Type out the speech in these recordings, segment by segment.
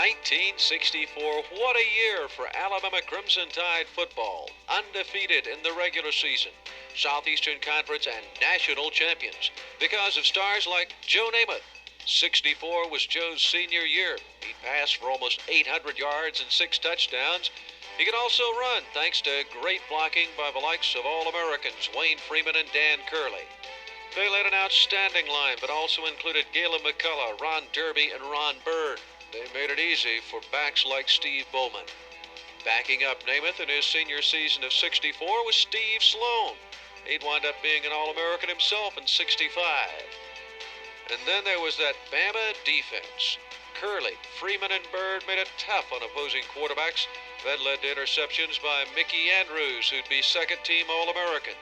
1964, what a year for Alabama Crimson Tide football. Undefeated in the regular season, Southeastern Conference and national champions because of stars like Joe Namath. 64 was Joe's senior year. He passed for almost 800 yards and 6 touchdowns. He could also run thanks to great blocking by the likes of All-Americans Wayne Freeman and Dan Curley. They led an outstanding line, but also included Galen McCullough, Ron Derby, and Ron Bird. They made it easy for backs like Steve Bowman. Backing up Namath in his senior season of 64 was Steve Sloan. He'd wind up being an All-American himself in 65. And then there was that Bama defense. Curley, Freeman, and Bird made it tough on opposing quarterbacks. That led to interceptions by Mickey Andrews, who'd be second-team All-American.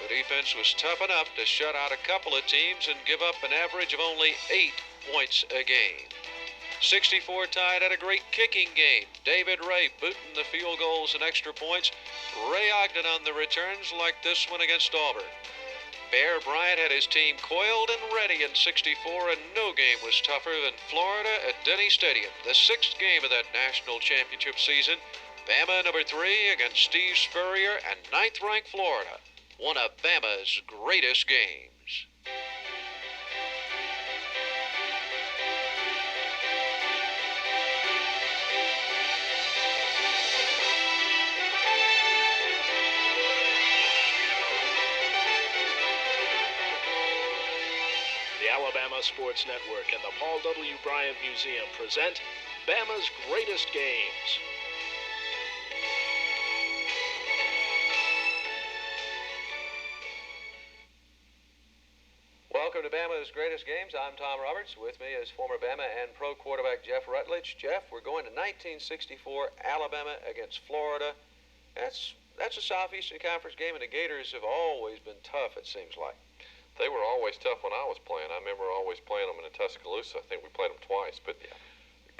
The defense was tough enough to shut out a couple of teams and give up an average of only 8 points a game. 64 Tide had a great kicking game. David Ray booting the field goals and extra points. Ray Ogden on the returns like this one against Auburn. Bear Bryant had his team coiled and ready in 64, and no game was tougher than Florida at Denny Stadium, the 6th game of that national championship season. Bama number 3 against Steve Spurrier and 9th-ranked Florida. One of Bama's greatest games. The Alabama Sports Network and the Paul W. Bryant Museum present Bama's Greatest Games. Welcome to Bama's Greatest Games. I'm Tom Roberts. With me is former Bama and pro quarterback Jeff Rutledge. Jeff, we're going to 1964, Alabama against Florida. That's a Southeastern Conference game, and the Gators have always been tough, it seems like. They were always tough when I was playing. I remember always playing them in Tuscaloosa. I think we played them twice. But the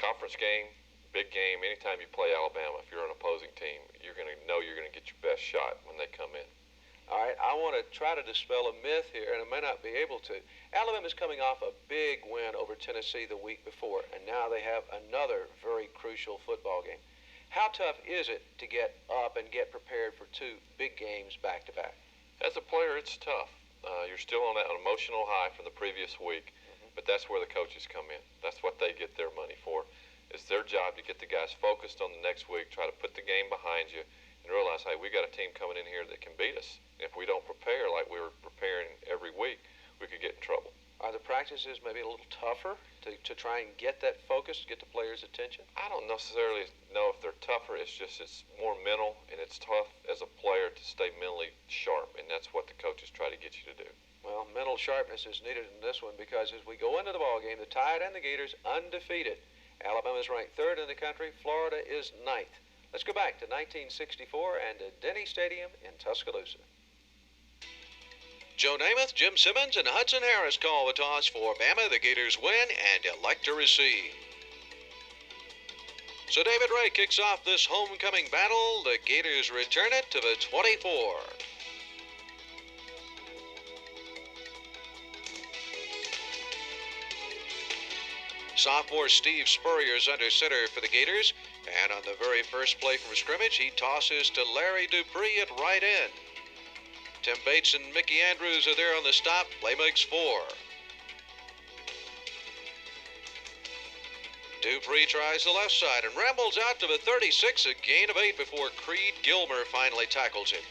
conference game, big game, anytime you play Alabama, if you're an opposing team, you're going to know you're going to get your best shot when they come in. All right, I want to try to dispel a myth here, and I may not be able to. Alabama's coming off a big win over Tennessee the week before, and now they have another very crucial football game. How tough is it to get up and get prepared for 2 big games back-to-back? As a player, it's tough. You're still on that emotional high from the previous week, but that's where the coaches come in. That's what they get their money for. It's their job to get the guys focused on the next week, try to put the game behind you, and realize, hey, we got a team coming in here that can beat us. If we don't prepare like we were preparing every week, we could get in trouble. Are the practices maybe a little tougher to try and get that focus, get the players' attention? I don't necessarily know if they're tougher. It's just it's more mental, and it's tough as a player to stay mentally sharp, and that's what the coaches try to get you to do. Well, mental sharpness is needed in this one because as we go into the ball game, the Tide and the Gators undefeated. Alabama's ranked 3rd in the country. Florida is 9th. Let's go back to 1964 and to Denny Stadium in Tuscaloosa. Joe Namath, Jim Simmons, and Hudson Harris call the toss for Bama. The Gators win and elect to receive. So David Ray kicks off this homecoming battle. The Gators return it to the 24. Sophomore Steve Spurrier is under center for the Gators, and on the very first play from scrimmage, he tosses to Larry Dupree at right end. Tim Bates and Mickey Andrews are there on the stop. Play makes 4. Dupree tries the left side and rambles out to the 36, a gain of 8 before Creed Gilmer finally tackles him.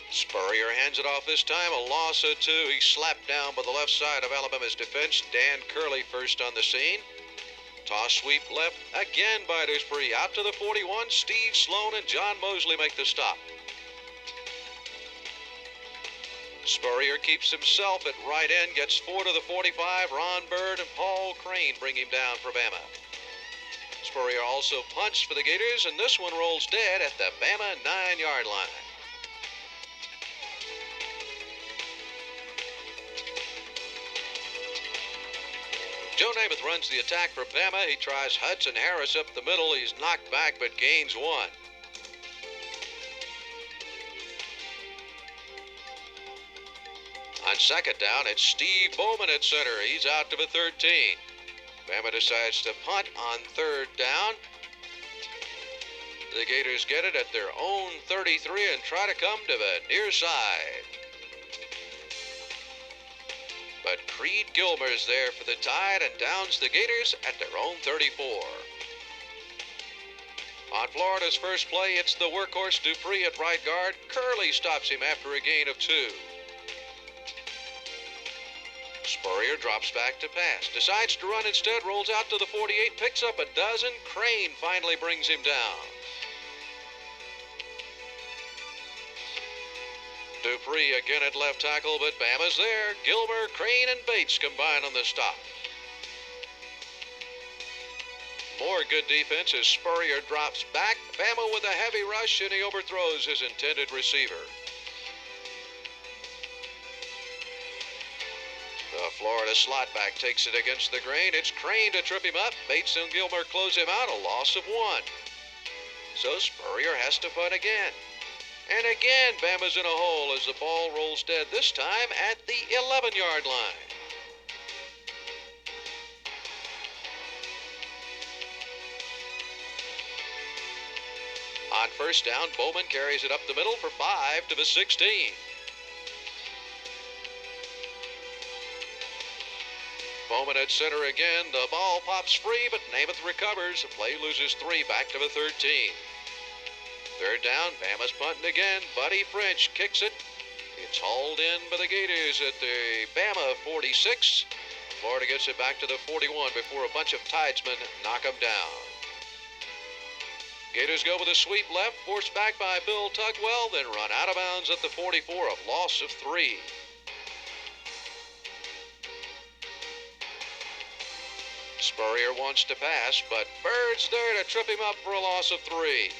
Spurrier hands it off this time, a loss of 2. He's slapped down by the left side of Alabama's defense. Dan Curley first on the scene. Toss sweep left again by Dupree. Out to the 41. Steve Sloan and John Mosley make the stop. Spurrier keeps himself at right end, gets 4 to the 45. Ron Bird and Paul Crane bring him down for Bama. Spurrier also punched for the Gators, and this one rolls dead at the Bama 9-yard line. Joe Namath runs the attack for Bama. He tries Hudson Harris up the middle. He's knocked back but gains 1. On second down, it's Steve Bowman at center. He's out to the 13. Bama decides to punt on third down. The Gators get it at their own 33 and try to come to the near side. But Creed Gilmer's there for the Tide and downs the Gators at their own 34. On Florida's first play, it's the workhorse Dupree at right guard. Curley stops him after a gain of 2. Spurrier drops back to pass. Decides to run instead, rolls out to the 48, picks up a dozen. Crane finally brings him down. Dupree again at left tackle, but Bama's there. Gilmer, Crane, and Bates combine on the stop. More good defense as Spurrier drops back. Bama with a heavy rush, and he overthrows his intended receiver. The Florida slot back takes it against the grain. It's Crane to trip him up. Bates and Gilmer close him out, a loss of 1. So Spurrier has to punt again. And again, Bama's in a hole as the ball rolls dead, this time at the 11-yard line. On first down, Bowman carries it up the middle for 5 to the 16. Bowman at center again. The ball pops free, but Namath recovers. The play loses 3 back to the 13. Third down, Bama's punting again. Buddy French kicks it. It's hauled in by the Gators at the Bama 46. Florida gets it back to the 41 before a bunch of Tidesmen knock them down. Gators go with a sweep left, forced back by Bill Tugwell, then run out of bounds at the 44, a loss of 3. Spurrier wants to pass, but Bird's there to trip him up for a loss of 3.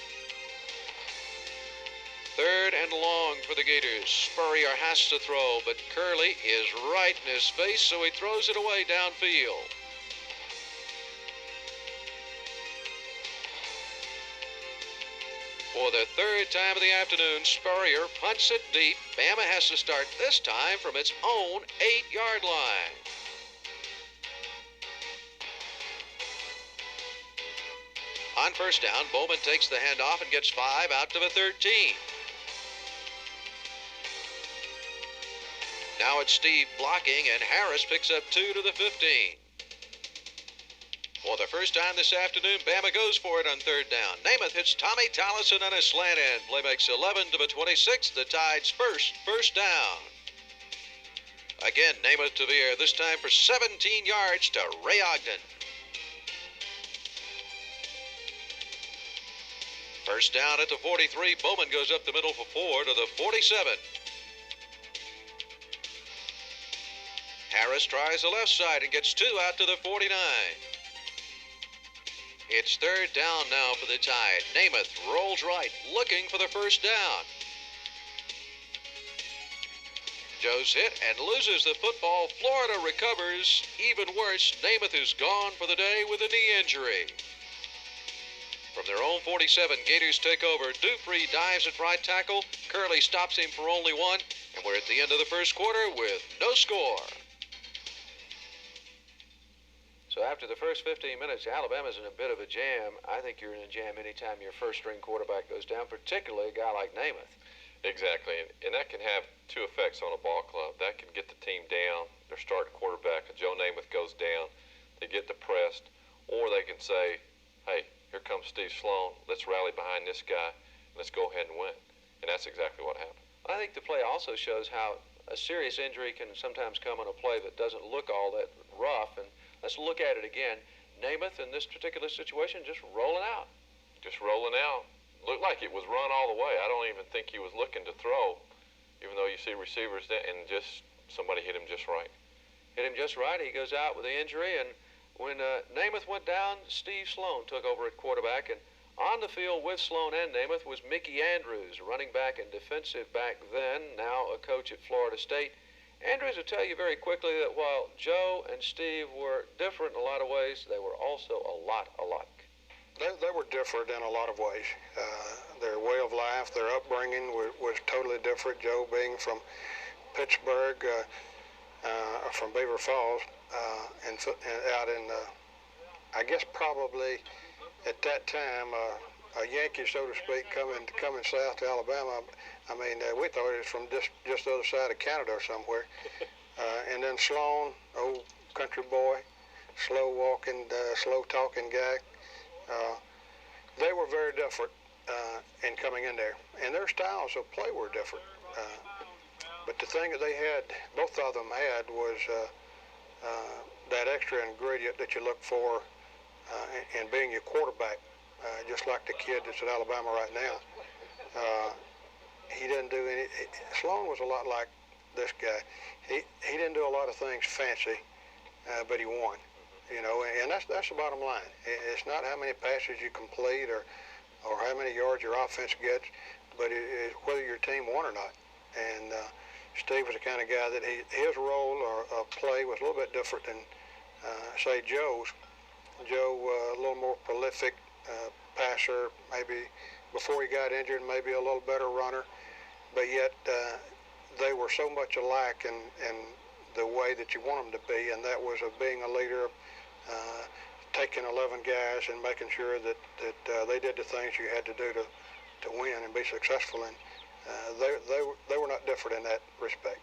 Third and long for the Gators. Spurrier has to throw, but Curley is right in his face, so he throws it away downfield. For the third time of the afternoon, Spurrier punts it deep. Bama has to start this time from its own 8-yard line. On first down, Bowman takes the handoff and gets 5 out to the 13. Now it's Steve blocking, and Harris picks up 2 to the 15. For the first time this afternoon, Bama goes for it on third down. Namath hits Tommy Tallison on a slant end. Play makes 11 to the 26. The Tide's first down. Again, Namath to the air, this time for 17 yards to Ray Ogden. First down at the 43. Bowman goes up the middle for 4 to the 47. Harris tries the left side and gets 2 out to the 49. It's third down now for the Tide. Namath rolls right, looking for the first down. Joe's hit and loses the football. Florida recovers. Even worse, Namath is gone for the day with a knee injury. From their own 47, Gators take over. Dupree dives at right tackle. Curley stops him for only 1. And we're at the end of the first quarter with no score. So after the first 15 minutes, Alabama's in a bit of a jam. I think you're in a jam anytime your first-string quarterback goes down, particularly a guy like Namath. Exactly, and that can have 2 effects on a ball club. That can get the team down. Their starting quarterback, Joe Namath, goes down. They get depressed, or they can say, hey, here comes Steve Sloan. Let's rally behind this guy. Let's go ahead and win. And that's exactly what happened. I think the play also shows how a serious injury can sometimes come on a play that doesn't look all that rough. And let's look at it again. Namath, in this particular situation, just rolling out. Just rolling out. Looked like it was run all the way. I don't even think he was looking to throw, even though you see receivers there, and just somebody hit him just right. Hit him just right. He goes out with the injury, and when Namath went down, Steve Sloan took over at quarterback, and on the field with Sloan and Namath was Mickey Andrews, running back and defensive back then, now a coach at Florida State. Andrews will tell you very quickly that while Joe and Steve were different in a lot of ways, they were also a lot alike. They were different in a lot of ways. Their way of life, their upbringing was totally different. Joe being from Pittsburgh, from Beaver Falls, and out in I guess probably at that time, a Yankee, so to speak, coming south to Alabama. I mean, we thought it was from just the other side of Canada or somewhere. And then Sloan, old country boy, slow walking, slow talking guy. They were very different in coming in there, and their styles of play were different. But the thing that they had, both of them had, was that extra ingredient that you look for in being your quarterback, just like the kid that's at Alabama right now. He didn't do any. Sloan was a lot like this guy. He didn't do a lot of things fancy, but he won. You know, and that's the bottom line. It's not how many passes you complete or how many yards your offense gets, but it's whether your team won or not. And Steve was the kind of guy that his role or play was a little bit different than, say, Joe's. Joe, a little more prolific passer, maybe before he got injured, maybe a little better runner, but yet they were so much alike in the way that you want them to be, and that was of being a leader, taking 11 guys and making sure that they did the things you had to do to win and be successful. And they were not different in that respect.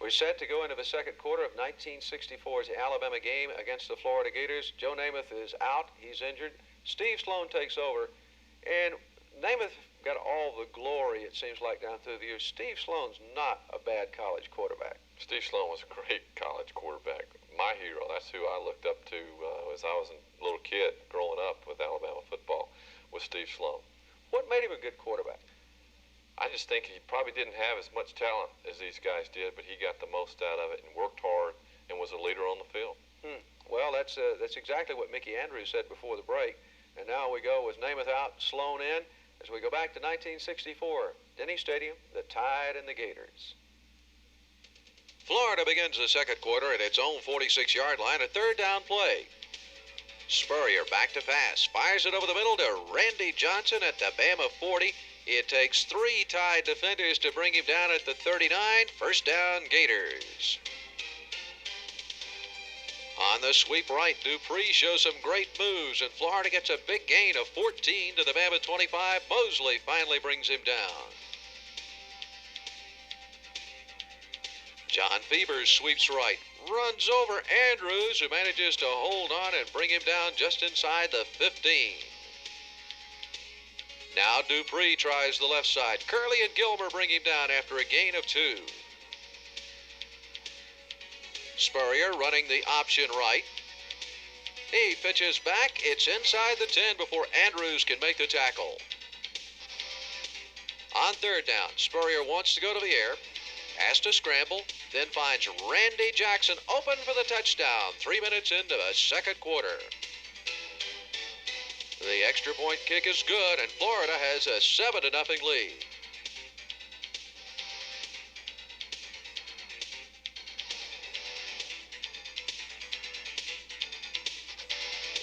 We're set to go into the second quarter of 1964's Alabama game against the Florida Gators. Joe Namath is out. He's injured. Steve Sloan takes over. And Namath got all the glory, it seems like, down through the years. Steve Sloan's not a bad college quarterback. Steve Sloan was a great college quarterback. My hero, that's who I looked up to as I was a little kid growing up with Alabama football, was Steve Sloan. What made him a good quarterback? I just think he probably didn't have as much talent as these guys did, but he got the most out of it and worked hard and was a leader on the field. Well, that's exactly what Mickey Andrews said before the break. And now we go with Namath out, Sloan in, as we go back to 1964. Denny Stadium, the Tide and the Gators. Florida begins the second quarter at its own 46-yard line, a third down play. Spurrier back to pass, fires it over the middle to Randy Johnson at the Bama 40. It takes 3 Tide defenders to bring him down at the 39. First down, Gators. On the sweep right, Dupree shows some great moves, and Florida gets a big gain of 14 to the Bama 25. Mosley finally brings him down. John Fevers sweeps right, runs over Andrews, who manages to hold on and bring him down just inside the 15. Now Dupree tries the left side. Curley and Gilmer bring him down after a gain of 2. Spurrier running the option right. He pitches back. It's inside the 10 before Andrews can make the tackle. On third down, Spurrier wants to go to the air, has to scramble, then finds Randy Jackson open for the touchdown. 3 minutes into the second quarter. The extra point kick is good, and Florida has a 7-0 lead.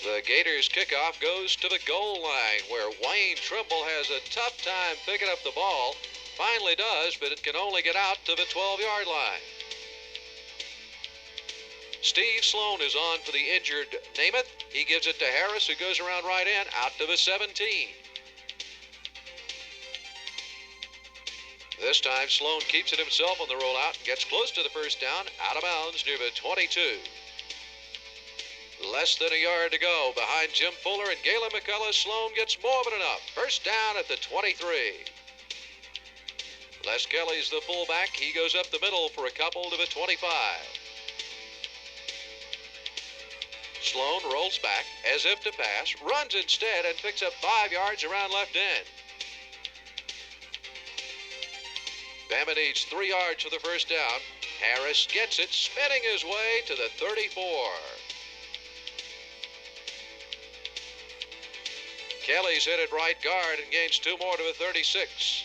The Gators kickoff goes to the goal line, where Wayne Trimble has a tough time picking up the ball. Finally does, but it can only get out to the 12-yard line. Steve Sloan is on for the injured Namath. He gives it to Harris, who goes around right in, out to the 17. This time, Sloan keeps it himself on the rollout and gets close to the first down, out of bounds near the 22. Less than a yard to go. Behind Jim Fuller and Galen McCullough, Sloan gets more than enough. First down at the 23. Les Kelly's the fullback. He goes up the middle for a couple to the 25. Sloan rolls back as if to pass, runs instead, and picks up 5 yards around left end. Bama needs 3 yards for the first down. Harris gets it, spinning his way to the 34. Kelly's hit at right guard and gains 2 more to the 36.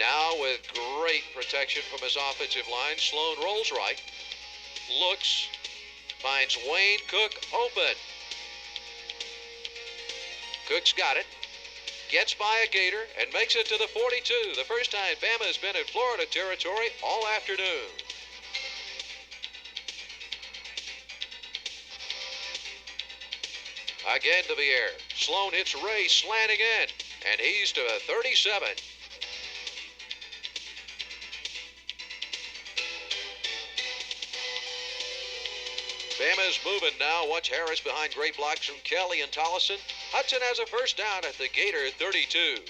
Now with great protection from his offensive line, Sloan rolls right, looks, finds Wayne Cook open. Cook's got it. Gets by a Gator and makes it to the 42. The first time Bama has been in Florida territory all afternoon. Again to the air. Sloan hits Ray slanting in, and he's to a 37. Bama's moving now. Watch Harris behind great blocks from Kelly and Tollison. Hudson has a first down at the Gator 32.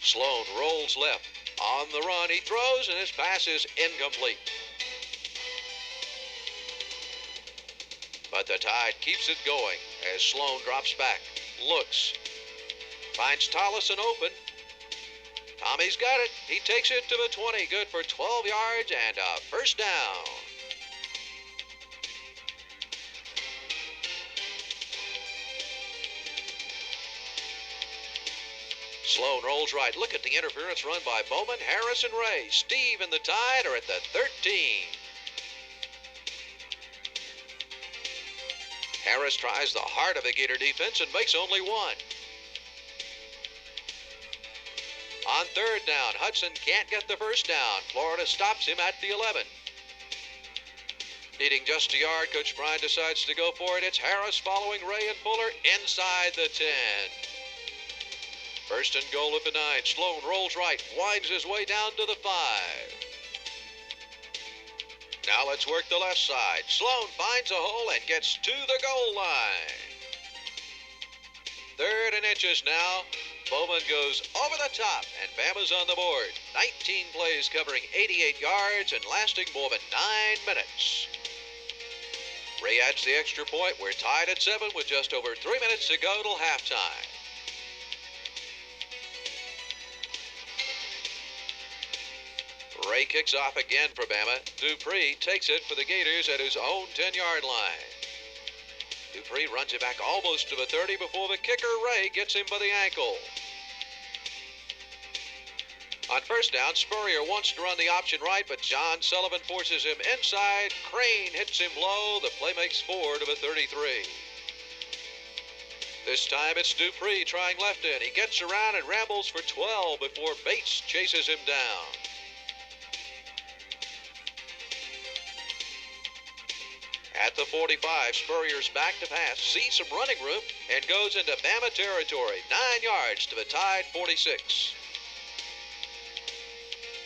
Sloan rolls left. On the run, he throws, and his pass is incomplete. But the Tide keeps it going as Sloan drops back, looks, finds Tollison open. Tommy's got it. He takes it to the 20, good for 12 yards and a first down. Sloan rolls right. Look at the interference run by Bowman, Harris, and Ray. Steve and the Tide are at the 13. Harris tries the heart of the Gator defense and makes only one. On third down, Hudson can't get the first down. Florida stops him at the 11. Needing just a yard, Coach Bryan decides to go for it. It's Harris following Ray and Fuller inside the 10. First and goal at the 9. Sloan rolls right, winds his way down to the 5. Now let's work the left side. Sloan finds a hole and gets to the goal line. Third and inches now. Bowman goes over the top, and Bama's on the board. 19 plays covering 88 yards and lasting more than 9 minutes. Ray adds the extra point. We're tied at 7 with just over 3 minutes to go till halftime. Ray kicks off again for Bama. Dupree takes it for the Gators at his own 10-yard line. Dupree runs it back almost to the 30 before the kicker, Ray, gets him by the ankle. On first down, Spurrier wants to run the option right, but John Sullivan forces him inside. Crane hits him low. The play makes 4 to the 33. This time it's Dupree trying left in. He gets around and rambles for 12 before Bates chases him down. At the 45, Spurrier's back to pass, sees some running room, and goes into Bama territory. 9 yards to the Tide 46.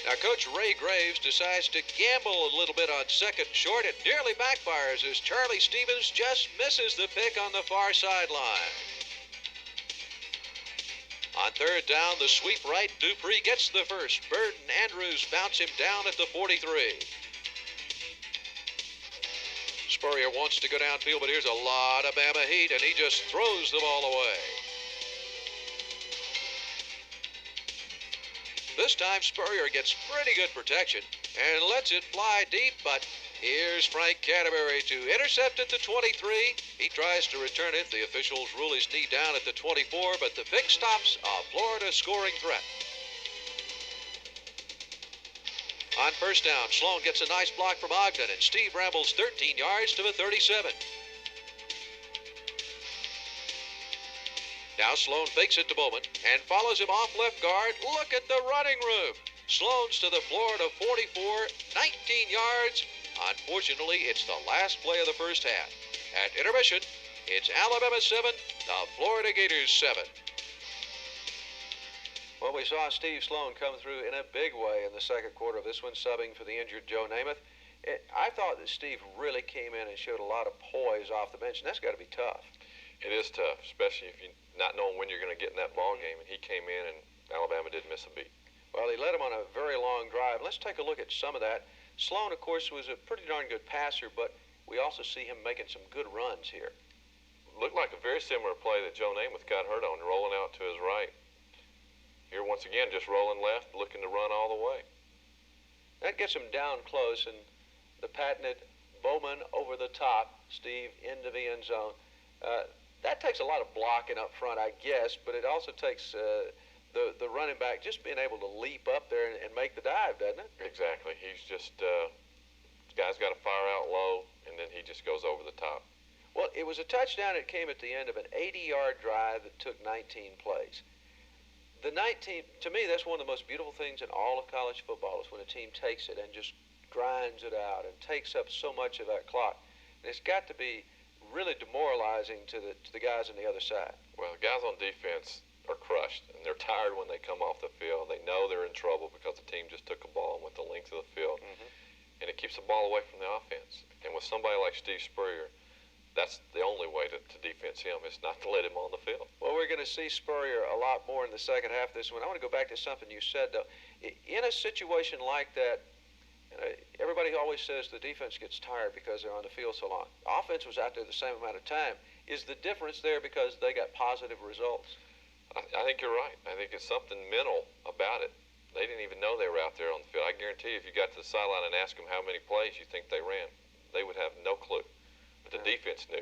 Now, Coach Ray Graves decides to gamble a little bit on second short. It nearly backfires as Charlie Stevens just misses the pick on the far sideline. On third down, the sweep right. Dupree gets the first. Bird and Andrews bounce him down at the 43. Spurrier wants to go downfield, but here's a lot of Bama heat, and he just throws the ball away. This time, Spurrier gets pretty good protection and lets it fly deep, but here's Frank Canterbury to intercept at the 23. He tries to return it. The officials rule his knee down at the 24, but the pick stops a Florida scoring threat. On first down, Sloan gets a nice block from Ogden, and Steve rambles 13 yards to the 37. Now Sloan fakes it to Bowman and follows him off left guard. Look at the running room. Sloan's to the floor at a 44, 19 yards. Unfortunately, it's the last play of the first half. At intermission, it's Alabama 7, the Florida Gators 7. Well, we saw Steve Sloan come through in a big way in the second quarter of this one, subbing for the injured Joe Namath. I thought that Steve really came in and showed a lot of poise off the bench, and that's got to be tough. It is tough, especially if you're not knowing when you're going to get in that ball game. And he came in, and Alabama didn't miss a beat. Well, he led him on a very long drive. Let's take a look at some of that. Sloan, of course, was a pretty darn good passer, but we also see him making some good runs here. Looked like a very similar play that Joe Namath got hurt on, rolling out to his right. Here, once again, just rolling left, looking to run all the way. That gets him down close, and the patented Bowman over the top, Steve into the end zone. That takes a lot of blocking up front, I guess, but it also takes the running back just being able to leap up there and make the dive, doesn't it? Exactly. He's just, the guy's got to fire out low, and then he just goes over the top. Well, it was a touchdown. It came at the end of an 80-yard drive that took 19 plays. The 19, to me, that's one of the most beautiful things in all of college football is when a team takes it and just grinds it out and takes up so much of that clock. And it's got to be really demoralizing to the guys on the other side. Well, the guys on defense are crushed, and they're tired when they come off the field. They know they're in trouble because the team just took a ball and went the length of the field. And it keeps the ball away from the offense. And with somebody like Steve Spurrier, that's the only way to defense him is not to let him on the field. Well, we're going to see Spurrier a lot more in the second half of this one. I want to go back to something you said, though. In a situation like that, everybody always says the defense gets tired because they're on the field so long. Offense was out there the same amount of time. Is the difference there because they got positive results? I think you're right. I think it's something mental about it. They didn't even know they were out there on the field. I guarantee you, if you got to the sideline and asked them how many plays you think they ran, they would have no clue. But the defense knew.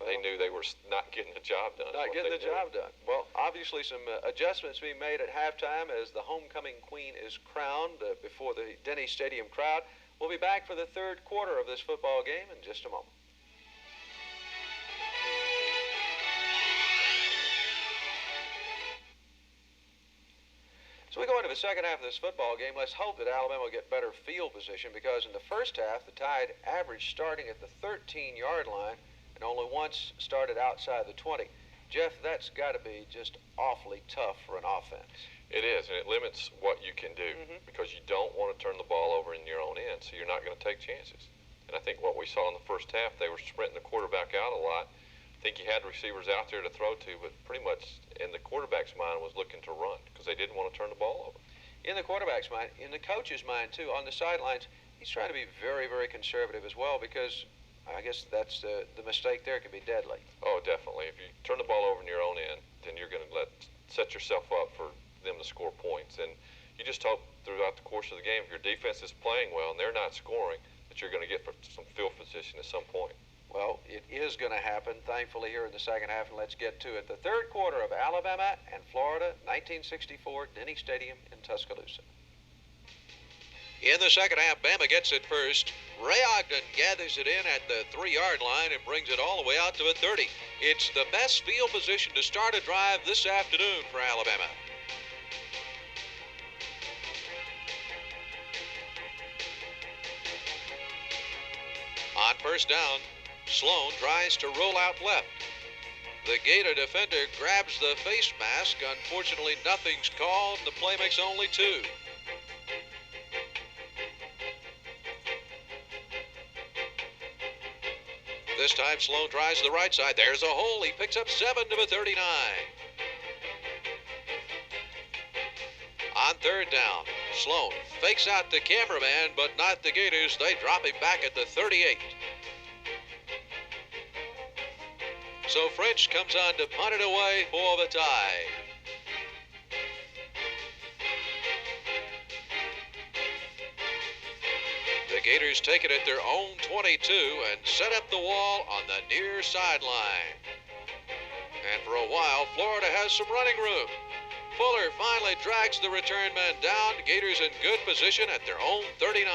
They knew they were not getting the job done. Not getting the job done. Well, obviously some adjustments being made at halftime as the homecoming queen is crowned before the Denny Stadium crowd. We'll be back for the third quarter of this football game in just a moment. So we go into the second half of this football game. Let's hope that Alabama will get better field position because in the first half, the Tide averaged starting at the 13-yard line and only once started outside the 20. Jeff, that's got to be just awfully tough for an offense. It is, and it limits what you can do because you don't want to turn the ball over in your own end, so you're not going to take chances. And I think what we saw in the first half, they were sprinting the quarterback out a lot. I think you had receivers out there to throw to, but pretty much in the quarterback's mind was looking to run because they didn't want to turn the ball over. In the quarterback's mind, in the coach's mind, too, on the sidelines, he's trying to be very, very conservative as well because I guess that's the mistake there can be deadly. Oh, definitely. If you turn the ball over in your own end, then you're going to set yourself up for them to score points. And you just hope throughout the course of the game, if your defense is playing well and they're not scoring, that you're going to get for some field position at some point. Well, it is going to happen, thankfully, here in the second half, and let's get to it. The third quarter of Alabama and Florida, 1964, Denny Stadium in Tuscaloosa. In the second half, Bama gets it first. Ray Ogden gathers it in at the 3-yard line and brings it all the way out to the 30. It's the best field position to start a drive this afternoon for Alabama. On first down, Sloan tries to roll out left. The Gator defender grabs the face mask. Unfortunately, nothing's called. The play makes only 2. This time, Sloan tries the right side. There's a hole. He picks up 7 to the 39. On third down, Sloan fakes out the cameraman, but not the Gators. They drop him back at the 38. So French comes on to punt it away for the Tide. The Gators take it at their own 22 and set up the wall on the near sideline. And for a while, Florida has some running room. Fuller finally drags the return man down. Gators in good position at their own 39.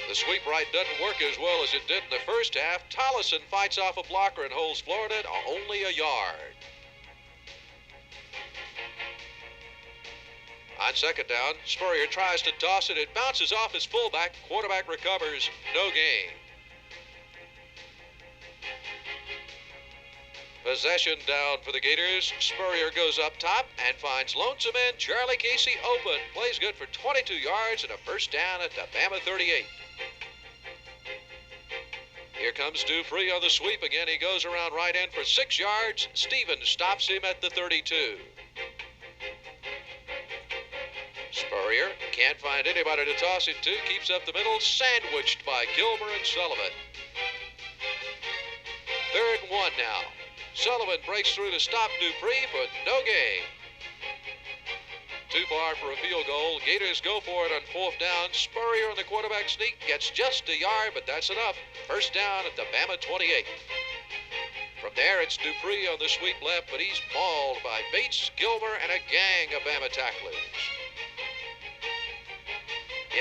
The sweep right doesn't work as well as it did in the first half. Tollison fights off a blocker and holds Florida to only a yard. On second down, Spurrier tries to toss it. It bounces off his fullback. Quarterback recovers. No gain. Possession down for the Gators. Spurrier goes up top and finds lonesome end Charlie Casey open. Plays good for 22 yards and a first down at the Bama 38. Here comes Dupree on the sweep again. He goes around right end for 6 yards. Stevens stops him at the 32. Spurrier can't find anybody to toss it to. Keeps up the middle. Sandwiched by Gilmer and Sullivan. 3rd and 1 now. Sullivan breaks through to stop Dupree, but no gain. Too far for a field goal. Gators go for it on 4th down. Spurrier on the quarterback sneak gets just a yard, but that's enough. First down at the Bama 28. From there, it's Dupree on the sweep left, but he's mauled by Bates, Gilmer, and a gang of Bama tacklers.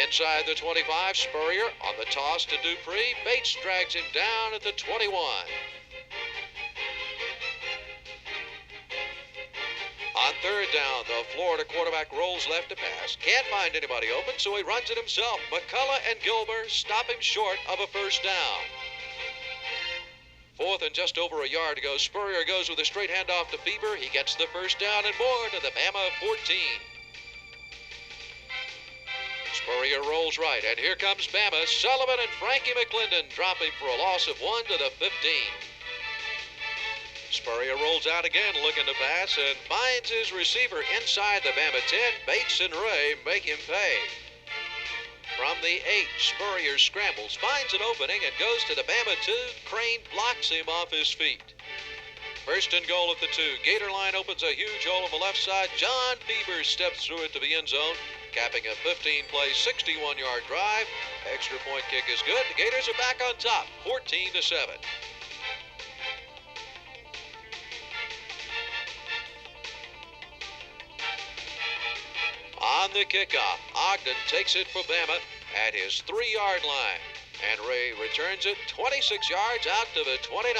Inside the 25, Spurrier on the toss to Dupree. Bates drags him down at the 21. On third down, the Florida quarterback rolls left to pass. Can't find anybody open, so he runs it himself. McCullough and Gilbert stop him short of a first down. Fourth and just over a yard to go. Spurrier goes with a straight handoff to Bieber. He gets the first down and more to the Bama 14. Spurrier rolls right, and here comes Bama. Sullivan and Frankie McClendon drop him for a loss of 1 to the 15. Spurrier rolls out again looking to pass and finds his receiver inside the Bama 10. Bates and Ray make him pay. From the 8, Spurrier scrambles, finds an opening, and goes to the Bama 2. Crane blocks him off his feet. First and goal at the 2. Gator line opens a huge hole on the left side. John Bieber steps through it to the end zone, capping a 15-play, 61-yard drive. Extra point kick is good. The Gators are back on top, 14-7. On the kickoff, Ogden takes it for Bama at his 3-yard line, and Ray returns it 26 yards out to the 29.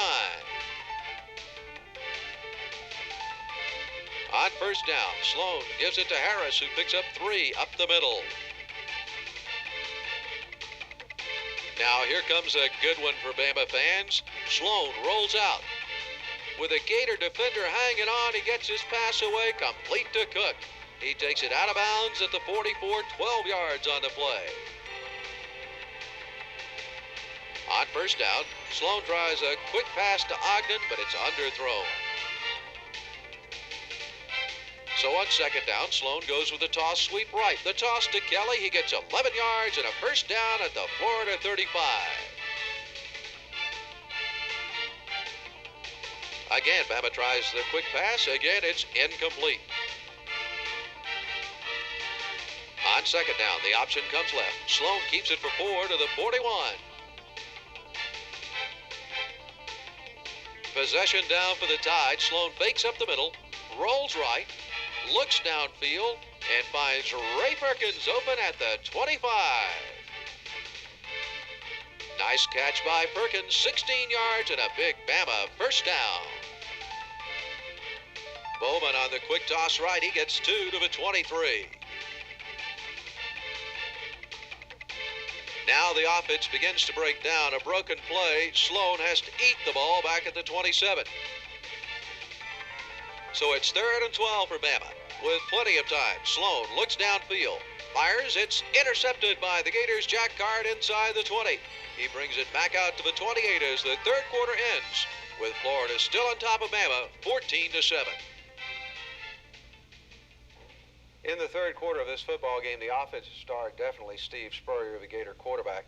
On first down, Sloan gives it to Harris, who picks up 3 up the middle. Now here comes a good one for Bama fans. Sloan rolls out. With a Gator defender hanging on, he gets his pass away, complete to Cook. He takes it out of bounds at the 44, 12 yards on the play. On first down, Sloan tries a quick pass to Ogden, but it's underthrown. So on second down, Sloan goes with the toss sweep right. The toss to Kelly. He gets 11 yards and a first down at the Florida 35. Again, Bama tries the quick pass. Again, it's incomplete. On second down, the option comes left. Sloan keeps it for 4 to the 41. Possession down for the Tide. Sloan fakes up the middle, rolls right, looks downfield, and finds Ray Perkins open at the 25. Nice catch by Perkins, 16 yards and a big Bama first down. Bowman on the quick toss right. He gets 2 to the 23. Now the offense begins to break down. A broken play. Sloan has to eat the ball back at the 27. So it's 3rd and 12 for Bama with plenty of time. Sloan looks downfield, fires. It's intercepted by the Gators. Jack Card inside the 20. He brings it back out to the 28 as the third quarter ends with Florida still on top of Bama, 14-7. In the third quarter of this football game, the offensive star, definitely Steve Spurrier, the Gator quarterback.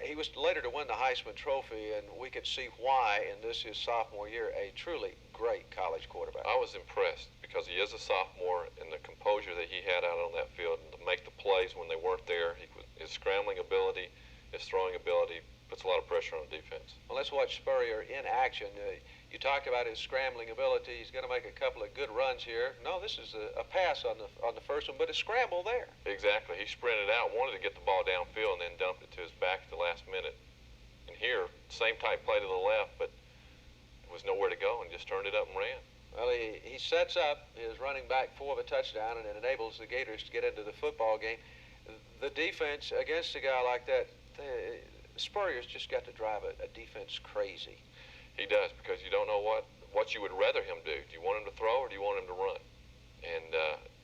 He was later to win the Heisman Trophy, and we could see why in this his sophomore year, a truly great college quarterback. I was impressed because he is a sophomore, and the composure that he had out on that field and to make the plays when they weren't there. His scrambling ability, his throwing ability puts a lot of pressure on defense. Well, let's watch Spurrier in action. You talked about his scrambling ability. He's going to make a couple of good runs here. No, this is a pass on the first one, but a scramble there. Exactly. He sprinted out, wanted to get the ball downfield, and then dumped it to his back at the last minute. And here, same type play to the left, but it was nowhere to go, and just turned it up and ran. Well, he sets up his running back for the touchdown, and it enables the Gators to get into the football game. The defense against a guy like that, Spurrier's just got to drive a defense crazy. He does, because you don't know what you would rather him do. Do you want him to throw or do you want him to run? And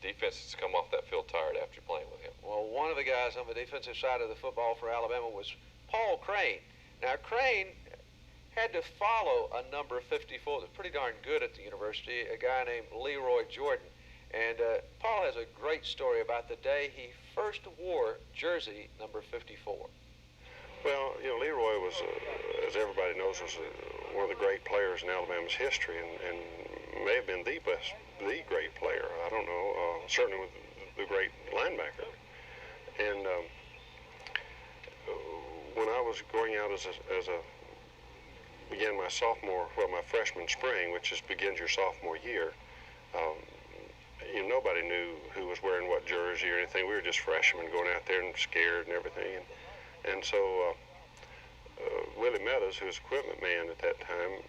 defenses come off that field tired after playing with him. Well, one of the guys on the defensive side of the football for Alabama was Paul Crane. Now, Crane had to follow a number 54 that's pretty darn good at the university, a guy named Leroy Jordan. And Paul has a great story about the day he first wore jersey number 54. Well, Leroy was, as everybody knows, was one of the great players in Alabama's history, and may have been the great player. I don't know, certainly with the great linebacker. And when I was going out began my freshman spring, which begins your sophomore year, nobody knew who was wearing what jersey or anything. We were just freshmen going out there and scared and everything. And so Willie Meadows, who was equipment man at that time,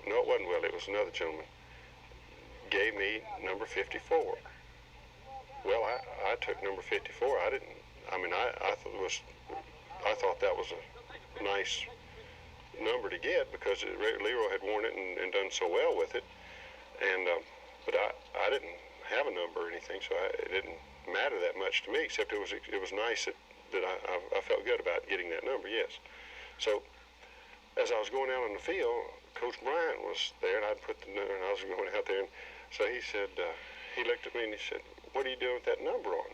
no, it wasn't Willie, it was another gentleman, gave me number 54. Well, I took number 54. I didn't. I mean, I thought that was a nice number to get because Leroy had worn it and done so well with it. And but I didn't have a number or anything, so it didn't matter that much to me. Except it was nice that I felt good about getting that number. Yes. So as I was going out on the field, Coach Bryant was there, and I'd put the number, and I was going out there, and so he said, he looked at me and he said, "What are you doing with that number on?"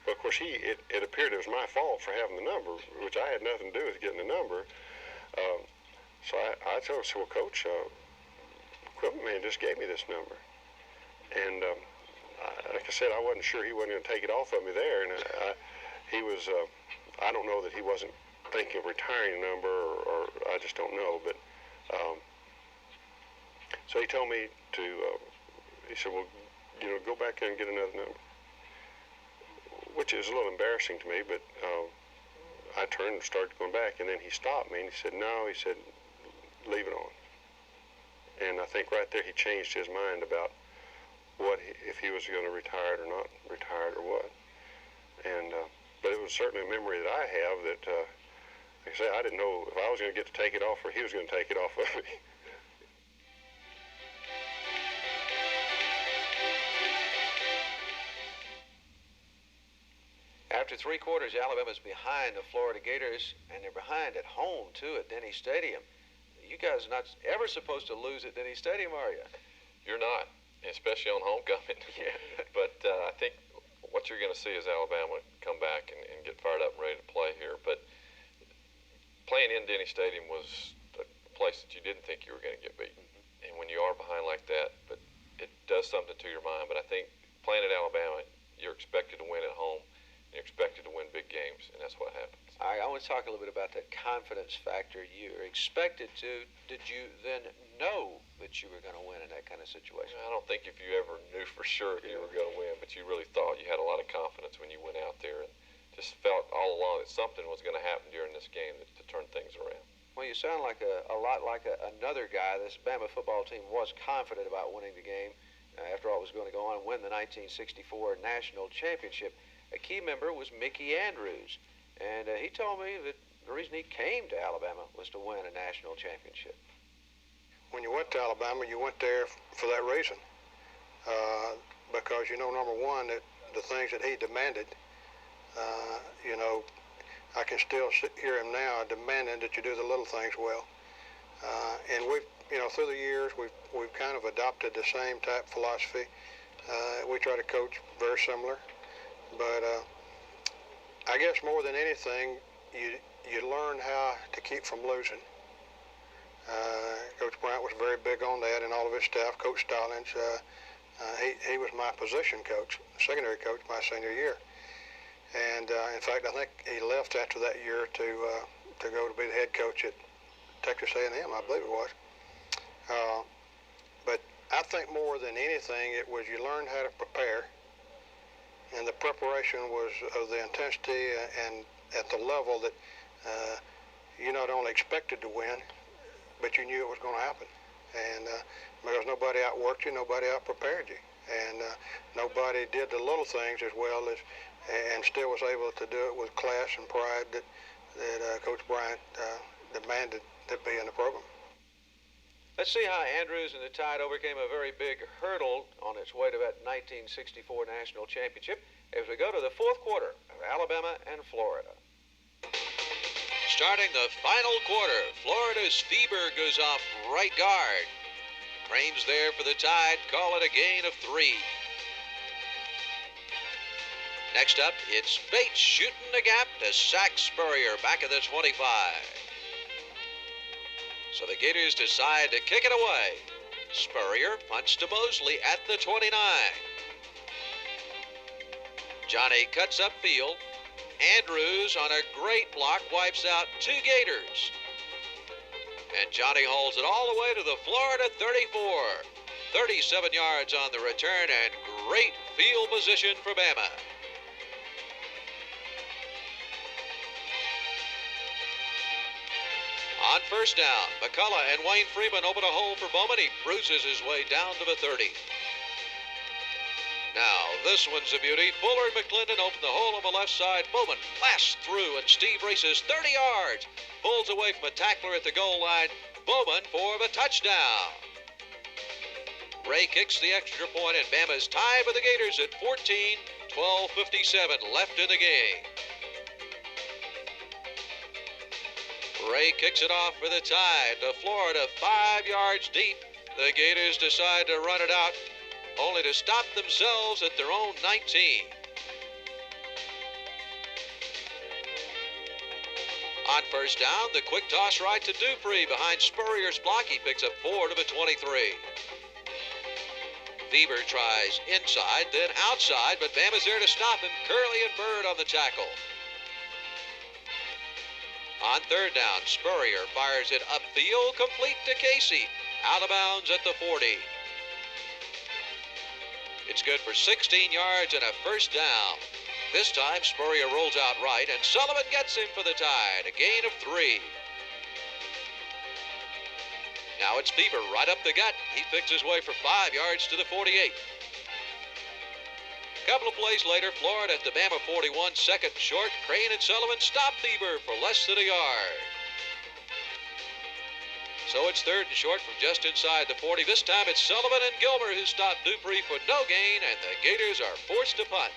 Well, of course, it appeared it was my fault for having the number, which I had nothing to do with getting the number. So I told him, "So, well, Coach, equipment man just gave me this number," and like I said, I wasn't sure he wasn't going to take it off of me there, and he was. I don't know that he wasn't thinking of retiring the number, or I just don't know, but. So he told me to. He said, "Well, go back there and get another number," which is a little embarrassing to me, but I turned and started going back, and then he stopped me and he said, "No," he said, "leave it on." And I think right there he changed his mind about if he was going to retire it or not retire it or what. And but it was certainly a memory that I have that, like I say, I didn't know if I was going to get to take it off or he was going to take it off of me. After 3 quarters, Alabama's behind the Florida Gators, and they're behind at home, too, at Denny Stadium. You guys are not ever supposed to lose at Denny Stadium, are you? You're not, especially on homecoming. Yeah. But I think what you're going to see is Alabama come back and get fired up and ready to play here. But playing in Denny Stadium was a place that you didn't think you were going to get beaten. Mm-hmm. And when you are behind like that, but it does something to your mind. But I think playing at Alabama, you're expected to win at home. You're expected to win big games, and that's what happens. I want to talk a little bit about that confidence factor. You were expected to. Did you then know that you were going to win in that kind of situation? I don't think if you ever knew for sure if you were going to win, but you really thought you had a lot of confidence when you went out there and just felt all along that something was going to happen during this game to turn things around. Well, you sound like a lot like another guy. This Bama football team was confident about winning the game. After all, it was going to go on and win the 1964 national championship. A key member was Mickey Andrews, and he told me that the reason he came to Alabama was to win a national championship. When you went to Alabama, you went there for that reason, because number one, that the things that he demanded, I can still hear him now demanding that you do the little things well, and we've through the years we've kind of adopted the same type philosophy. We try to coach very similar. But I guess more than anything, you learn how to keep from losing. Coach Bryant was very big on that, and all of his staff. Coach Stallings, he was my position coach, secondary coach my senior year. And in fact, I think he left after that year to go to be the head coach at Texas A&M, I believe it was. But I think more than anything, it was you learned how to prepare. And the preparation was of the intensity and at the level that you not only expected to win, but you knew it was going to happen. And because nobody outworked you, nobody outprepared you. And nobody did the little things as well as, and still was able to do it with class and pride that Coach Bryant demanded to be in the program. Let's see how Andrews and the Tide overcame a very big hurdle on its way to that 1964 national championship as we go to the 4th quarter of Alabama and Florida. Starting the final quarter, Florida's Feber goes off right guard. Crane's there for the Tide, call it a gain of 3. Next up, it's Bates shooting the gap to sack Spurrier back at the 25. So the Gators decide to kick it away. Spurrier punts to Mosley at the 29. Johnny cuts upfield. Andrews on a great block wipes out 2 Gators. And Johnny holds it all the way to the Florida 34. 37 yards on the return and great field position for Bama. On first down, McCullough and Wayne Freeman open a hole for Bowman. He bruises his way down to the 30. Now, this one's a beauty. Fuller and McClendon open the hole on the left side. Bowman blasts through, and Steve races 30 yards. Pulls away from a tackler at the goal line. Bowman for the touchdown. Ray kicks the extra point, and Bama's tied with the Gators at 14. 12:57 left in the game. Ray kicks it off for the tie to Florida, 5 yards deep. The Gators decide to run it out, only to stop themselves at their own 19. On first down, the quick toss right to Dupree behind Spurrier's block. He picks up 4 to the 23. Bieber tries inside, then outside, but Bama's there to stop him. Curley and Bird on the tackle. On third down, Spurrier fires it upfield, complete to Casey. Out of bounds at the 40. It's good for 16 yards and a first down. This time, Spurrier rolls out right, and Sullivan gets him for the tie, a gain of 3. Now it's Bieber right up the gut. He picks his way for 5 yards to the 48. A couple of plays later, Florida at the Bama 41, second and short. Crane and Sullivan stop Bieber for less than a yard. So it's third and short from just inside the 40. This time it's Sullivan and Gilmer who stop Dupree for no gain, and the Gators are forced to punt.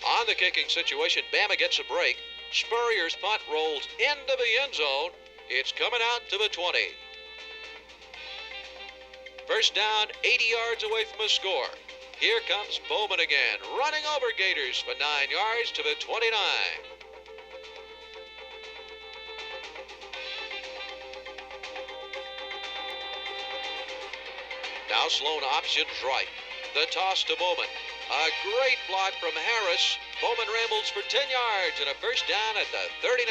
On the kicking situation, Bama gets a break. Spurrier's punt rolls into the end zone. It's coming out to the 20. First down, 80 yards away from a score. Here comes Bowman again, running over Gators for 9 yards to the 29. Now Sloan options right. The toss to Bowman. A great block from Harris. Bowman rambles for 10 yards and a first down at the 39.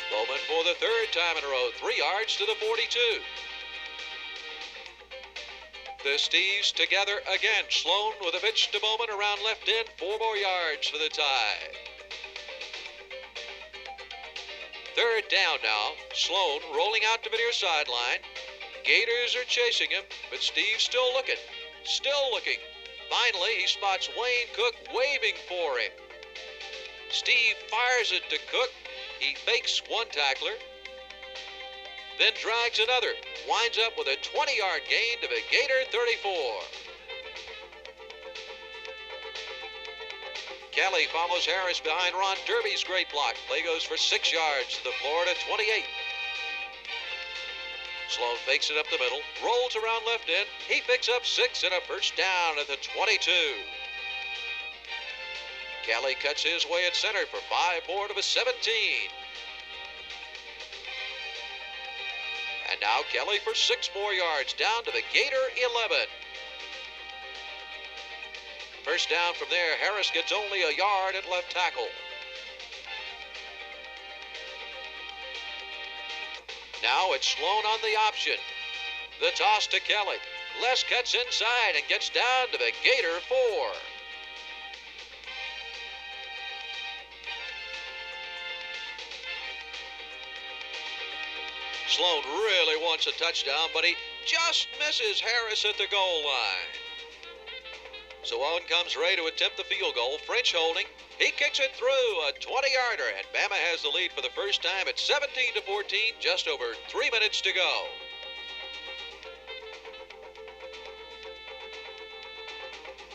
Bowman for the third time in a row, 3 yards to the 42. The Steves together again. Sloan with a pitch to Bowman around left end, 4 more yards for the tie. Third down now. Sloan rolling out to the near sideline. Gators are chasing him, but Steve's still looking. Still looking. Finally, he spots Wayne Cook waving for him. Steve fires it to Cook. He fakes one tackler, then drags another. Winds up with a 20-yard gain to the Gator 34. Kelly follows Harris behind Ron Derby's great block. Play goes for 6 yards to the Florida 28. Sloan fakes it up the middle, rolls around left end. He picks up 6 and a first down at the 22. Kelly cuts his way at center for 5 more to the 17. And now Kelly for 6 more yards down to the Gator 11. First down from there, Harris gets only a yard at left tackle. Now it's Sloan on the option. The toss to Kelly. Les cuts inside and gets down to the Gator 4. Sloan really wants a touchdown, but he just misses Harris at the goal line. So on comes Ray to attempt the field goal. French holding. He kicks it through, a 20-yarder, and Bama has the lead for the first time at 17-14, just over 3 minutes to go.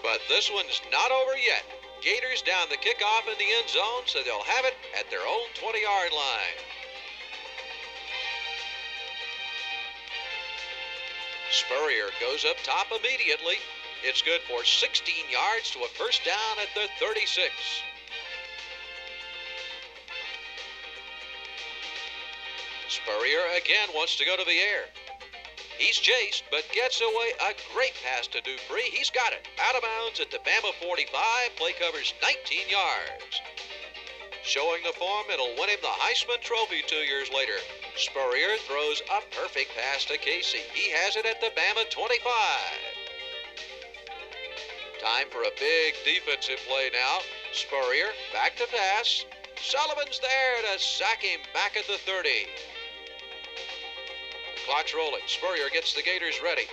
But this one's not over yet. Gators down the kickoff in the end zone, so they'll have it at their own 20-yard line. Spurrier goes up top immediately. It's good for 16 yards to a first down at the 36. Spurrier again wants to go to the air. He's chased, but gets away. A great pass to Dupree. He's got it. Out of bounds at the Bama 45. Play covers 19 yards. Showing the form, it'll win him the Heisman Trophy 2 years later. Spurrier throws a perfect pass to Casey. He has it at the Bama 25. Time for a big defensive play now. Spurrier back to pass. Sullivan's there to sack him back at the 30. The clock's rolling. Spurrier gets the Gators ready.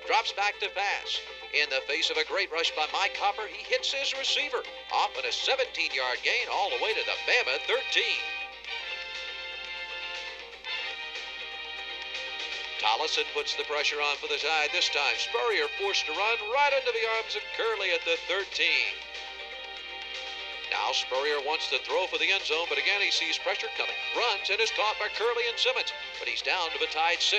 Drops back to pass. In the face of a great rush by Mike Hopper, he hits his receiver. Off in a 17-yard gain all the way to the Bama 13. Tollison puts the pressure on for the Tide this time. Spurrier forced to run right into the arms of Curley at the 13. Now Spurrier wants to throw for the end zone, but again he sees pressure coming. Runs and is caught by Curley and Simmons, but he's down to the Tide 6.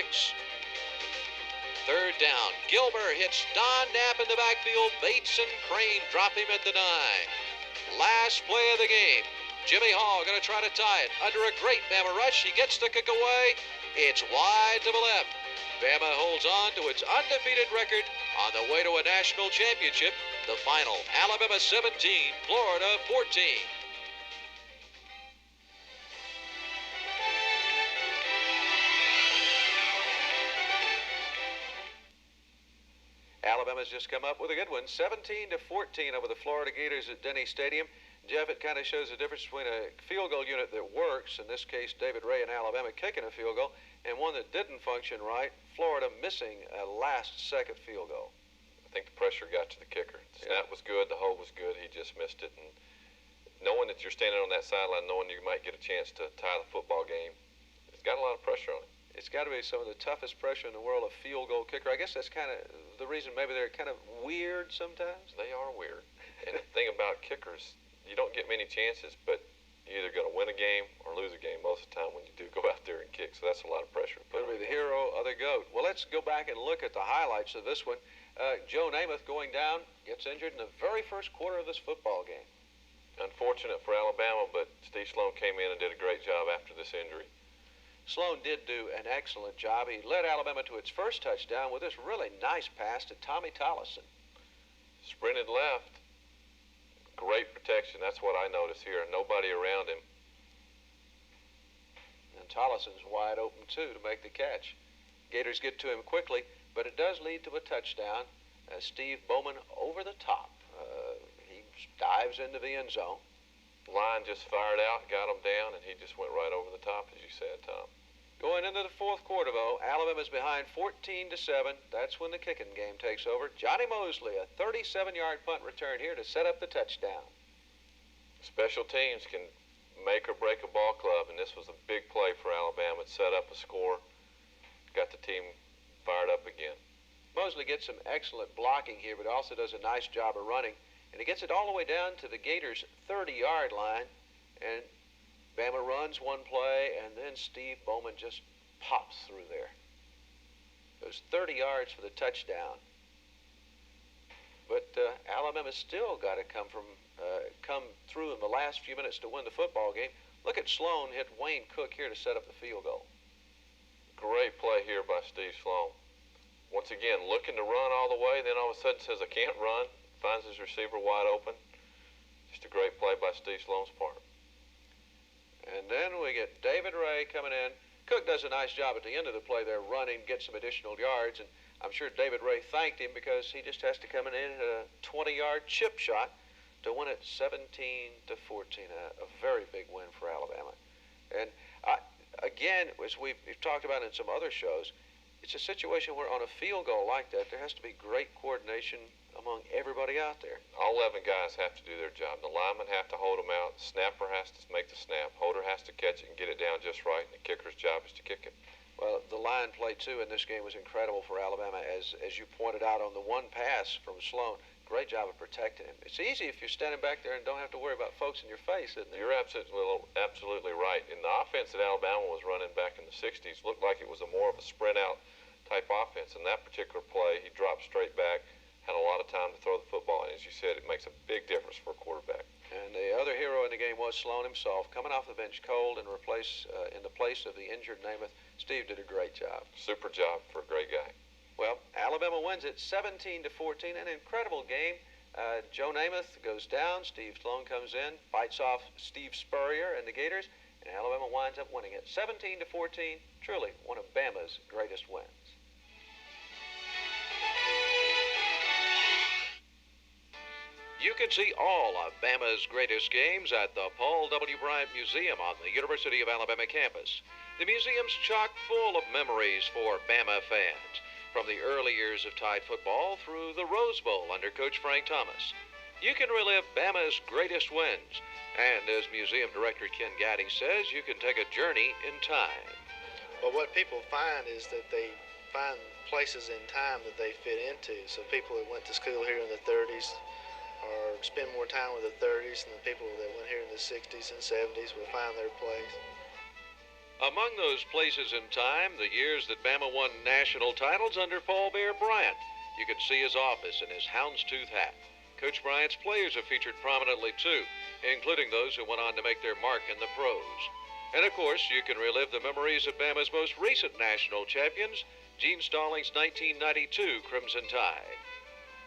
Third down. Gilbert hits Don Knapp in the backfield. Bates and Crane drop him at the 9. Last play of the game. Jimmy Hall going to try to tie it. Under a great Bama rush, he gets the kick away. It's wide to the left. Bama holds on to its undefeated record on the way to a national championship. The final, Alabama 17, Florida 14. Alabama's just come up with a good one, 17-14 over the Florida Gators at Denny Stadium. Jeff, it kind of shows the difference between a field goal unit that works, in this case David Ray and Alabama kicking a field goal, and one that didn't function right, Florida missing a last-second field goal. I think the pressure got to the kicker. The snap was good, the hold was good, he just missed it. And knowing that you're standing on that sideline, knowing you might get a chance to tie the football game, it's got a lot of pressure on it. It's got to be some of the toughest pressure in the world, a field goal kicker. I guess that's kind of the reason maybe they're kind of weird sometimes. They are weird. And the thing about kickers, you don't get many chances, but you're either going to win a game or lose a game most of the time when you do go out there and kick. So that's a lot of pressure. Could be the hero or the GOAT. Well, let's go back and look at the highlights of this one. Joe Namath going down, gets injured in the very first quarter of this football game. Unfortunate for Alabama, but Steve Sloan came in and did a great job after this injury. Sloan did do an excellent job. He led Alabama to its first touchdown with this really nice pass to Tommy Tollison. Sprinted left. Great protection. That's what I noticed here. Nobody around him. And Tollison's wide open, too, to make the catch. Gators get to him quickly, but it does lead to a touchdown. Steve Bowman over the top. He dives into the end zone. Line just fired out, got him down, and he just went right over the top, as you said, Tom. Going into the fourth quarter, though, Alabama's behind 14-7. That's when the kicking game takes over. Johnny Mosley, a 37-yard punt return here to set up the touchdown. Special teams can make or break a ball club, and this was a big play for Alabama. It set up a score, got the team fired up again. Mosley gets some excellent blocking here, but also does a nice job of running. And he gets it all the way down to the Gators' 30-yard line. And Bama runs one play, and then Steve Bowman just pops through there. Goes 30 yards for the touchdown. But Alabama still got to come through in the last few minutes to win the football game. Look at Sloan hit Wayne Cook here to set up the field goal. Great play here by Steve Sloan. Once again, looking to run all the way, then all of a sudden says, I can't run. Finds his receiver wide open. Just a great play by Steve Sloan's part. And then we get David Ray coming in. Cook does a nice job at the end of the play there, running, get some additional yards. And I'm sure David Ray thanked him because he just has to come in at a 20-yard chip shot to win it 17-14. A very big win for Alabama. And again, as we've talked about in some other shows, it's a situation where on a field goal like that, there has to be great coordination among everybody out there. All 11 guys have to do their job. The linemen have to hold them out. The snapper has to make the snap. Holder has to catch it and get it down just right. And the kicker's job is to kick it. Well, the line play, too, in this game was incredible for Alabama, as you pointed out on the one pass from Sloan. Great job of protecting him. It's easy if you're standing back there and don't have to worry about folks in your face, isn't it? You're absolutely right. And the offense that Alabama was running back in the 60s looked like it was more of a sprint-out type offense. In that particular play, he dropped straight back, had a lot of time to throw the football, and as you said, it makes a big difference for a quarterback. And the other hero in the game was Sloan himself, coming off the bench cold and in the place of the injured Namath. Steve did a great job. Super job for a great guy. Well, Alabama wins it 17-14, an incredible game. Joe Namath goes down. Steve Sloan comes in, fights off Steve Spurrier and the Gators, and Alabama winds up winning it 17-14. Truly one of Bama's greatest wins. You can see all of Bama's greatest games at the Paul W. Bryant Museum on the University of Alabama campus. The museum's chock full of memories for Bama fans, from the early years of Tide football through the Rose Bowl under Coach Frank Thomas. You can relive Bama's greatest wins, and as Museum Director Ken Gaddy says, you can take a journey in time. But what people find is that they find places in time that they fit into. So people that went to school here in the 30s or spend more time with the 30s, and the people that went here in the 60s and 70s will find their place. Among those places in time, the years that Bama won national titles under Paul Bear Bryant. You can see his office and his houndstooth hat. Coach Bryant's players are featured prominently too, including those who went on to make their mark in the pros. And of course, you can relive the memories of Bama's most recent national champions, Gene Stallings' 1992 Crimson Tide.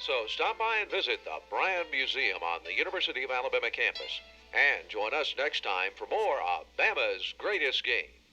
So stop by and visit the Bryant Museum on the University of Alabama campus. And join us next time for more of Bama's greatest games.